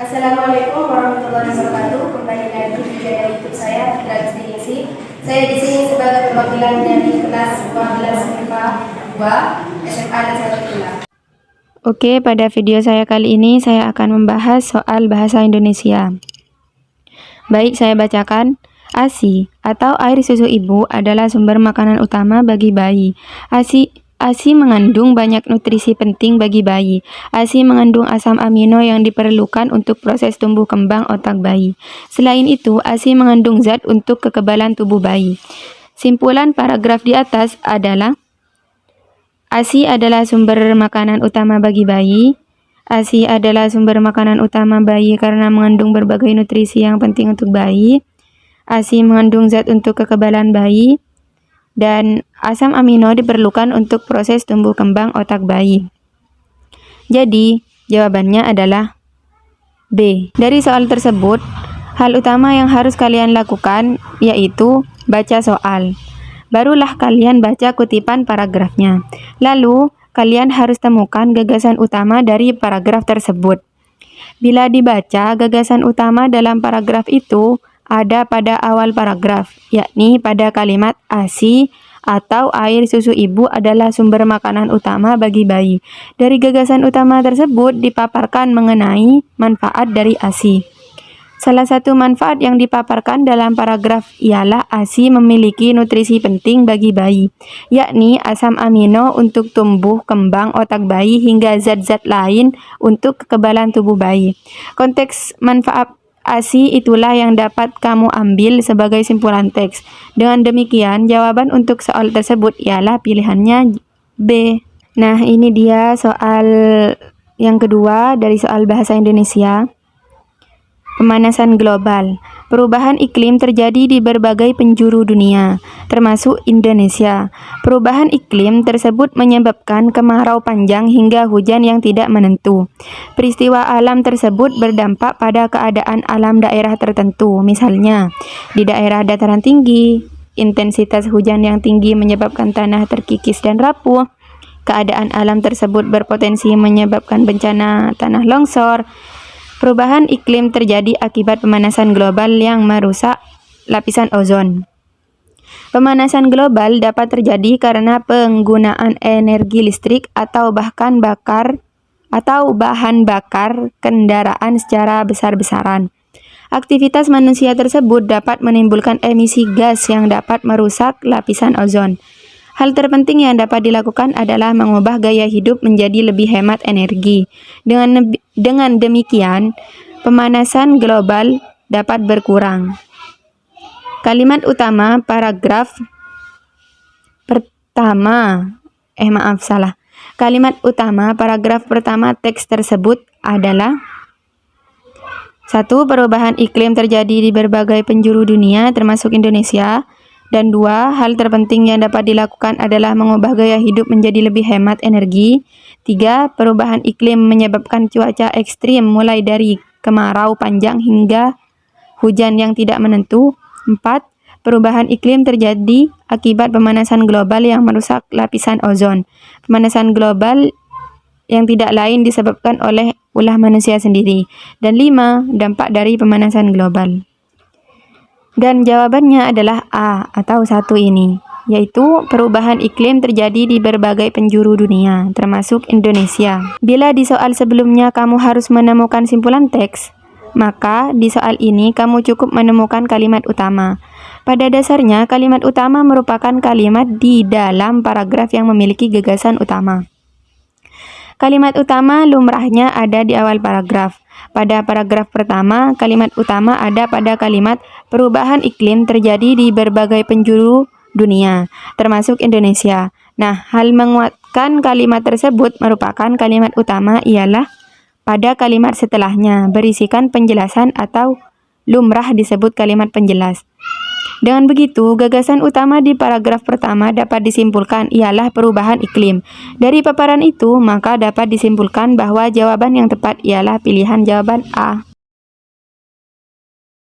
Assalamualaikum warahmatullahi wabarakatuh. Kembali lagi di channel YouTube saya, Fitrat Isi. Saya di sini sebagai perwakilan dari kelas 12 MIPA 2 SMA Negeri Tulang. Oke, pada video saya kali ini saya akan membahas soal bahasa Indonesia. Baik, saya bacakan. ASI atau air susu ibu adalah sumber makanan utama bagi bayi. ASI mengandung banyak nutrisi penting bagi bayi. ASI mengandung asam amino yang diperlukan untuk proses tumbuh kembang otak bayi. Selain itu, ASI mengandung zat untuk kekebalan tubuh bayi. Simpulan paragraf di atas adalah ASI adalah sumber makanan utama bagi bayi. ASI adalah sumber makanan utama bayi karena mengandung berbagai nutrisi yang penting untuk bayi. ASI mengandung zat untuk kekebalan bayi. Dan asam amino diperlukan untuk proses tumbuh kembang otak bayi. Jadi, jawabannya adalah B. Dari soal tersebut, hal utama yang harus kalian lakukan yaitu baca soal. Barulah kalian baca kutipan paragrafnya. Lalu, kalian harus temukan gagasan utama dari paragraf tersebut. Bila dibaca, gagasan utama dalam paragraf itu ada pada awal paragraf, yakni pada kalimat ASI atau air susu ibu adalah sumber makanan utama bagi bayi. Dari gagasan utama tersebut dipaparkan mengenai manfaat dari ASI. Salah satu manfaat yang dipaparkan dalam paragraf ialah ASI memiliki nutrisi penting bagi bayi, yakni asam amino untuk tumbuh kembang otak bayi hingga zat-zat lain untuk kekebalan tubuh bayi. Konteks manfaat ASI itulah yang dapat kamu ambil sebagai simpulan teks. Dengan demikian, jawaban untuk soal tersebut ialah pilihannya B. Nah, ini dia soal yang kedua dari soal bahasa Indonesia. Pemanasan global. Perubahan iklim terjadi di berbagai penjuru dunia, termasuk Indonesia. Perubahan iklim tersebut menyebabkan kemarau panjang hingga hujan yang tidak menentu. Peristiwa alam tersebut berdampak pada keadaan alam daerah tertentu. Misalnya, di daerah dataran tinggi, intensitas hujan yang tinggi menyebabkan tanah terkikis dan rapuh. Keadaan alam tersebut berpotensi menyebabkan bencana tanah longsor. Perubahan iklim terjadi akibat pemanasan global yang merusak lapisan ozon. Pemanasan global dapat terjadi karena penggunaan energi listrik atau bahan bakar kendaraan secara besar-besaran. Aktivitas manusia tersebut dapat menimbulkan emisi gas yang dapat merusak lapisan ozon. Hal terpenting yang dapat dilakukan adalah mengubah gaya hidup menjadi lebih hemat energi. Dengan demikian, pemanasan global dapat berkurang. Kalimat utama paragraf pertama, Kalimat utama paragraf pertama teks tersebut adalah 1. Perubahan iklim terjadi di berbagai penjuru dunia, termasuk Indonesia. Dan 2. Hal terpenting yang dapat dilakukan adalah mengubah gaya hidup menjadi lebih hemat energi. 3. Perubahan iklim menyebabkan cuaca ekstrim mulai dari kemarau panjang hingga hujan yang tidak menentu. 4. Perubahan iklim terjadi akibat pemanasan global yang merusak lapisan ozon. Pemanasan global yang tidak lain disebabkan oleh ulah manusia sendiri. Dan 5. Dampak dari pemanasan global. Dan jawabannya adalah A atau 1 ini, yaitu perubahan iklim terjadi di berbagai penjuru dunia, termasuk Indonesia. Bila di soal sebelumnya kamu harus menemukan simpulan teks, maka di soal ini kamu cukup menemukan kalimat utama. Pada dasarnya, kalimat utama merupakan kalimat di dalam paragraf yang memiliki gagasan utama. Kalimat utama lumrahnya ada di awal paragraf. Pada paragraf pertama, kalimat utama ada pada kalimat perubahan iklim terjadi di berbagai penjuru dunia, termasuk Indonesia. Nah, hal menguatkan kalimat tersebut merupakan kalimat utama ialah pada kalimat setelahnya, berisikan penjelasan atau lumrah disebut kalimat penjelas. Dengan begitu, gagasan utama di paragraf pertama dapat disimpulkan ialah perubahan iklim. Dari paparan itu, maka dapat disimpulkan bahwa jawaban yang tepat ialah pilihan jawaban A.